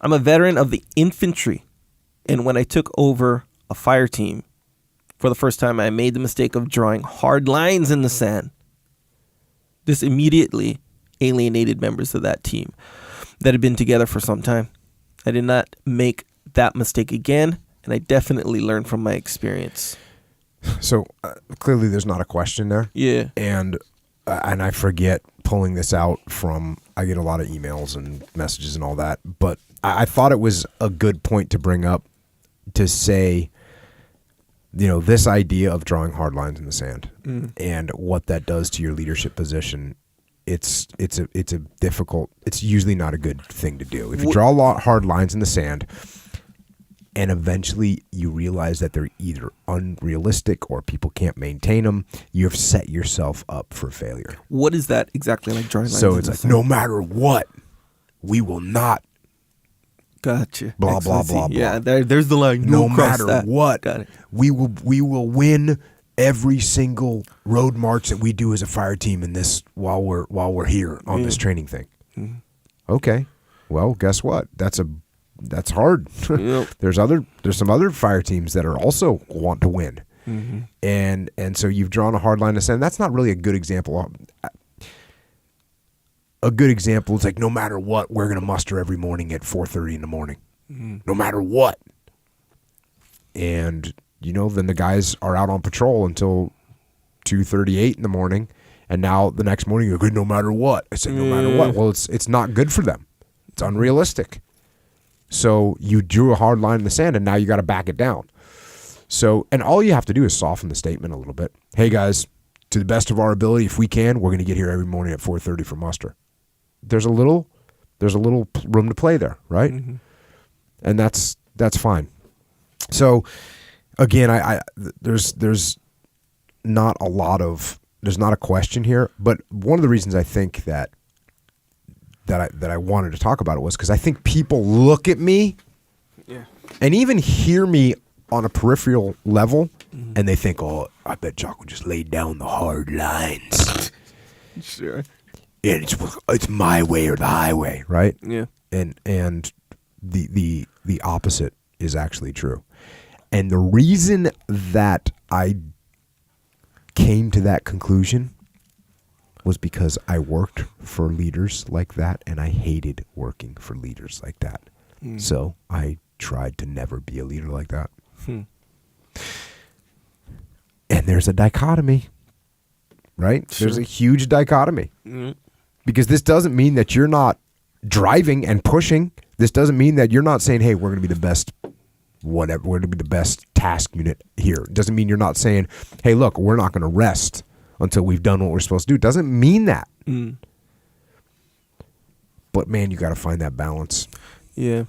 I'm a veteran of the infantry. And when I took over a fire team for the first time, I made the mistake of drawing hard lines in the sand. This immediately alienated members of that team that had been together for some time. I did not make that mistake again, and I definitely learned from my experience. So clearly there's not a question there. Yeah. And I forget pulling this out from, I get a lot of emails and messages and all that, but I thought it was a good point to bring up to say, this idea of drawing hard lines in the sand and what that does to your leadership position. It's a difficult, it's usually not a good thing to do. If you draw a lot hard lines in the sand and eventually you realize that they're either unrealistic or people can't maintain them, you've set yourself up for failure. What is that exactly, like drawing lines? So it's like, no matter what, we will not. Gotcha. Blah, blah, blah, blah. Yeah, there's the line. No matter what, Got it. we will win every single road march that we do as a fire team in this while we're here on this training thing. Mm-hmm. Okay. Well, guess what? That's hard. Yep. There's some other fire teams that are also want to win. Mm-hmm. And so you've drawn a hard line to sand. That's not really a good example. A good example is like, no matter what, we're going to muster every morning at 4:30 in the morning. Mm-hmm. No matter what. And then the guys are out on patrol until 2:38 in the morning, and now the next morning you're good no matter what. I said no matter what. Well, it's not good for them. It's unrealistic. So you drew a hard line in the sand, and now you got to back it down. So, and all you have to do is soften the statement a little bit. Hey guys, to the best of our ability, if we can, we're going to get here every morning at 4:30 for muster. There's a little room to play there, right? Mm-hmm. And that's fine. So again, there's not a question here, but one of the reasons I think that I wanted to talk about it was because I think people look at me and even hear me on a peripheral level, and they think, oh, I bet Jocko just laid down the hard lines. Sure. And it's my way or the highway, right? Yeah. And the opposite is actually true. And the reason that I came to that conclusion was because I worked for leaders like that, and I hated working for leaders like that. So I tried to never be a leader like that. And there's a dichotomy, right? Sure. There's a huge dichotomy. Because this doesn't mean that you're not driving and pushing. This doesn't mean that you're not saying, hey, we're going to be the best whatever, we're going to be the best task unit here. It doesn't mean you're not saying, hey, look, we're not going to rest until we've done what we're supposed to do. It doesn't mean that. But man, you got to find that balance. Yeah.